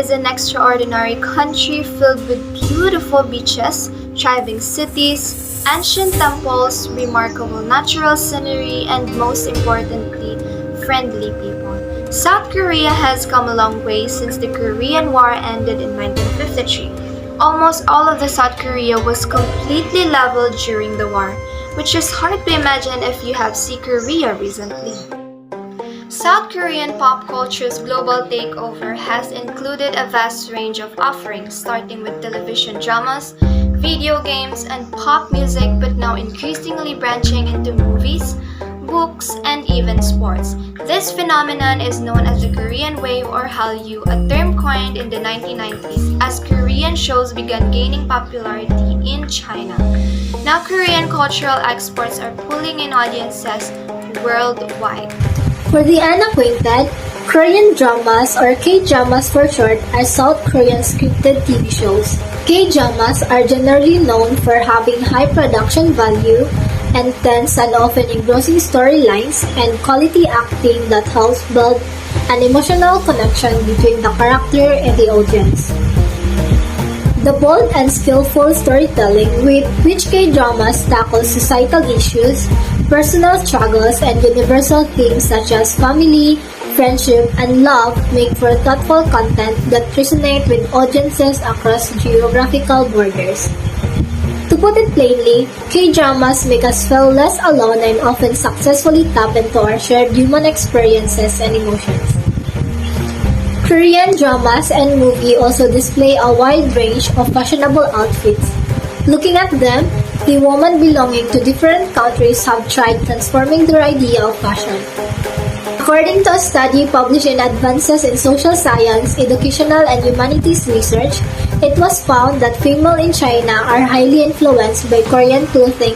is an extraordinary country filled with beautiful beaches, thriving cities, ancient temples, remarkable natural scenery, and most importantly, friendly people. South Korea has come a long way since the Korean War ended in 1953. Almost all of the South Korea was completely leveled during the war, which is hard to imagine if you have seen Korea recently. South Korean pop culture's global takeover has included a vast range of offerings, starting with television dramas, video games, and pop music, but now increasingly branching into movies, books, and even sports. This phenomenon is known as the Korean Wave or Hallyu, a term coined in the 1990s as Korean shows began gaining popularity in China. Now Korean cultural exports are pulling in audiences worldwide. For the unacquainted, Korean dramas or K-dramas for short are South Korean scripted TV shows. K-dramas are generally known for having high production value, intense and often engrossing storylines, and quality acting that helps build an emotional connection between the character and the audience. The bold and skillful storytelling with which K-dramas tackle societal issues, personal struggles, and universal themes such as family, friendship, and love make for thoughtful content that resonate with audiences across geographical borders. To put it plainly, K-dramas make us feel less alone and often successfully tap into our shared human experiences and emotions. Korean dramas and movies also display a wide range of fashionable outfits. Looking at them, the women belonging to different countries have tried transforming their idea of fashion. According to a study published in Advances in Social Science, Educational and Humanities Research, it was found that females in China are highly influenced by Korean clothing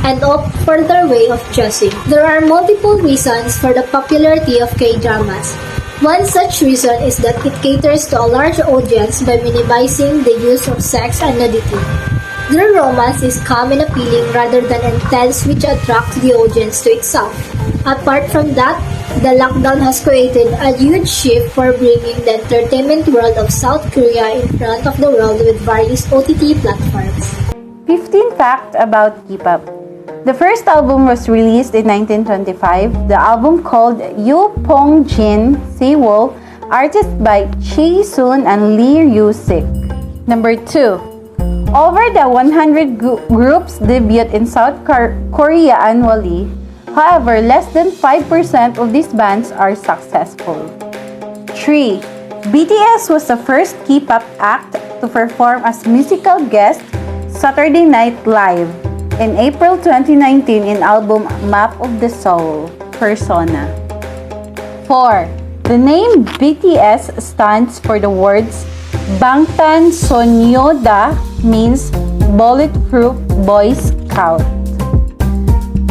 and opt for their way of dressing. There are multiple reasons for the popularity of K-dramas. One such reason is that it caters to a large audience by minimizing the use of sex and nudity. Their romance is calm and appealing rather than intense, which attracts the audience to itself. Apart from that, the lockdown has created a huge shift for bringing the entertainment world of South Korea in front of the world with various OTT platforms. 15 facts about K-pop. The first album was released in 1925. The album called Yu Pong Jin Sewol, artist by Choi Soon and Lee Ryu Sik. Number 2. Over the 100 groups debut in South Korea annually. However, less than 5% of these bands are successful. 3. BTS was the first K-pop act to perform as musical guest Saturday Night Live in April 2019 in album Map of the Soul, Persona. 4. The name BTS stands for the words Bangtan Sonyeoda, means Bulletproof Boy Scout.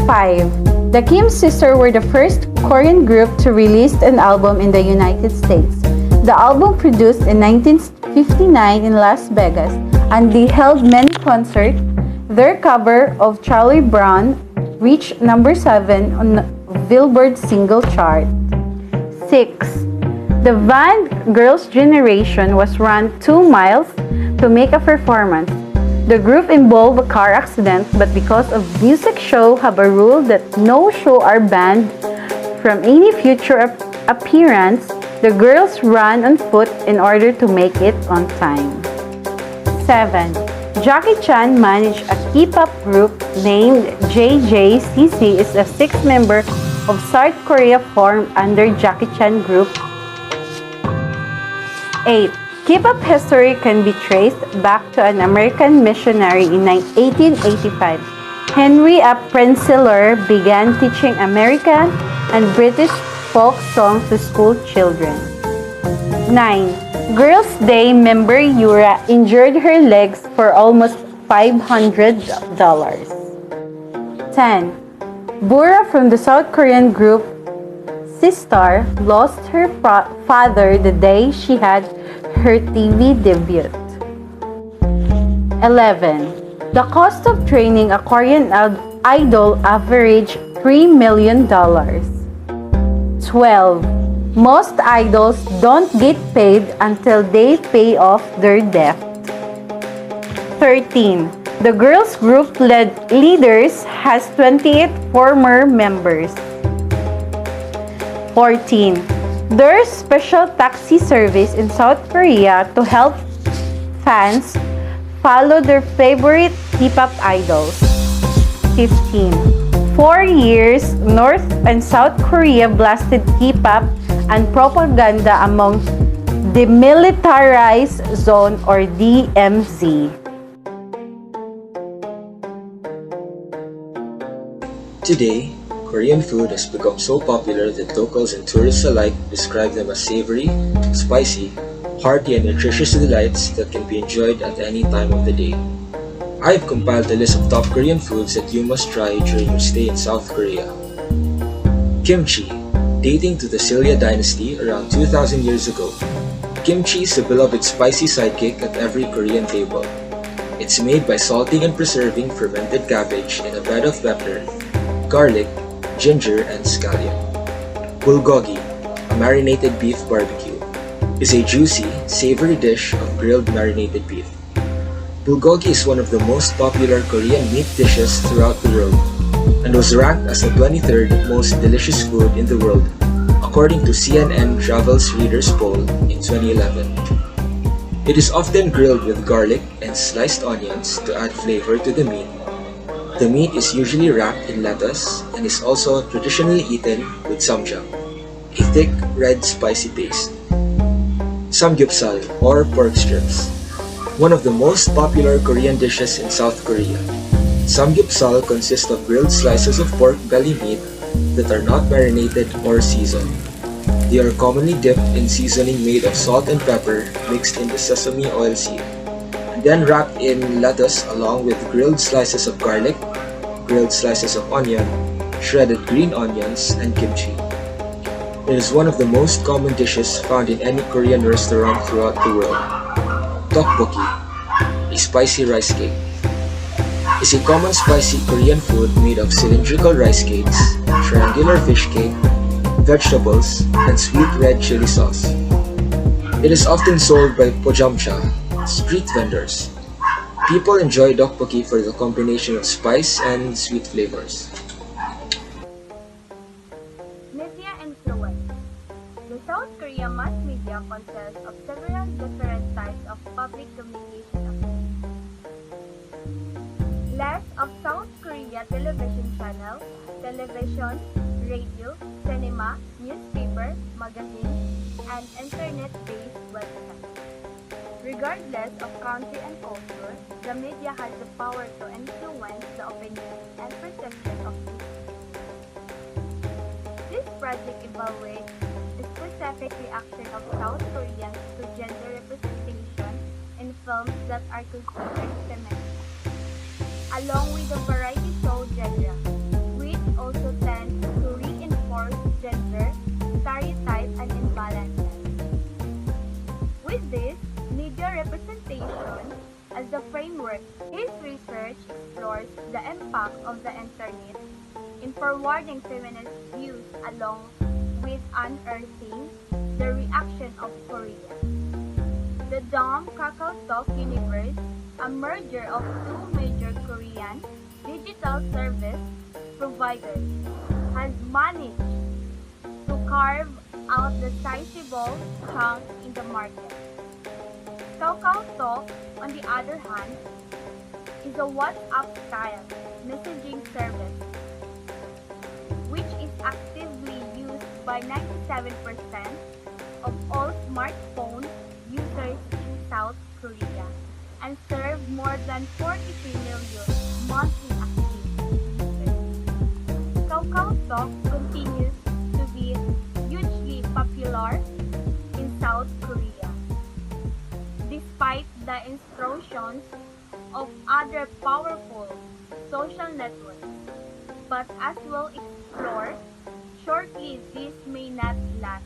5. The Kim sisters were the first Korean group to release an album in the United States. The album produced in 1959 in Las Vegas, and they held many concerts. Their cover of Charlie Brown reached number 7 on the Billboard single chart. 6. The band Girls' Generation was run 2 miles to make a performance. The group involved a car accident, but because of music show have a rule that no show are banned from any future appearance, the girls ran on foot in order to make it on time. 7. Jackie Chan managed a K-pop group named JJCC is a 6th member of South Korea formed under Jackie Chan Group. 8. K-pop history can be traced back to an American missionary in 1885. Henry A. Prenssler began teaching American and British folk songs to school children. 9. Girls' Day member Yura injured her legs for almost $500. 10. Bora from the South Korean group Sistar lost her father the day she had her TV debut. 11. The cost of training a Korean idol averaged $3 million. 12. Most idols don't get paid until they pay off their debt. 13. The girls group leaders has 28 former members. 14. There's special taxi service in South Korea to help fans follow their favorite K-pop idols. 15. 4 years, North and South Korea blasted K-pop and propaganda among Demilitarized Zone or DMZ. Today, Korean food has become so popular that locals and tourists alike describe them as savory, spicy, hearty, and nutritious delights that can be enjoyed at any time of the day. I have compiled a list of top Korean foods that you must try during your stay in South Korea. Kimchi. Dating to the Silla dynasty around 2,000 years ago, kimchi is a beloved spicy sidekick at every Korean table. It's made by salting and preserving fermented cabbage in a bed of pepper, garlic, ginger, and scallion. Bulgogi, a marinated beef barbecue, is a juicy, savory dish of grilled marinated beef. Bulgogi is one of the most popular Korean meat dishes throughout the world and was ranked as the 23rd most delicious food in the world, according to CNN Travel's Readers Poll in 2011. It is often grilled with garlic and sliced onions to add flavor to the meat. The meat is usually wrapped in lettuce and is also traditionally eaten with samjang, a thick red spicy paste. Samgyeopsal or pork strips, one of the most popular Korean dishes in South Korea. Samgyeopsal consists of grilled slices of pork belly meat that are not marinated or seasoned. They are commonly dipped in seasoning made of salt and pepper mixed into sesame oil seed, and then wrapped in lettuce along with grilled slices of garlic, grilled slices of onion, shredded green onions, and kimchi. It is one of the most common dishes found in any Korean restaurant throughout the world. Tteokbokki, a spicy rice cake, is a common spicy Korean food made of cylindrical rice cakes, triangular fish cake, vegetables, and sweet red chili sauce. It is often sold by pojamcha, street vendors. People enjoy tteokbokki for the combination of spice and sweet flavors. Media influence. The South Korea mass media consists of several different types of public communication activities. Less of South Korea television channel, television, radio, cinema, newspaper, magazine, and internet-based websites. Regardless of country and culture, the media has the power to influence the opinion and perception of people. This project evaluates the specific reaction of South Koreans to gender representation in films that are considered feminist, along with the variety show genre, which also tends to reinforce gender stereotypes and imbalances. With this media representation as the framework, his research explores the impact of the internet in forwarding feminist views along with unearthing the reaction of Korea. The Dom KakaoTalk universe, a merger of two major Korean digital service providers, has managed to carve out the sizable chunk in the market. KakaoTalk, on the other hand, is a WhatsApp-style messaging service, which is actively used by 97% of all smartphone users in South Korea and serve more than 43 million monthly active users. KakaoTalk continues to be hugely popular in South Korea, despite the intrusions of other powerful social networks. But as we'll explore shortly, this may not last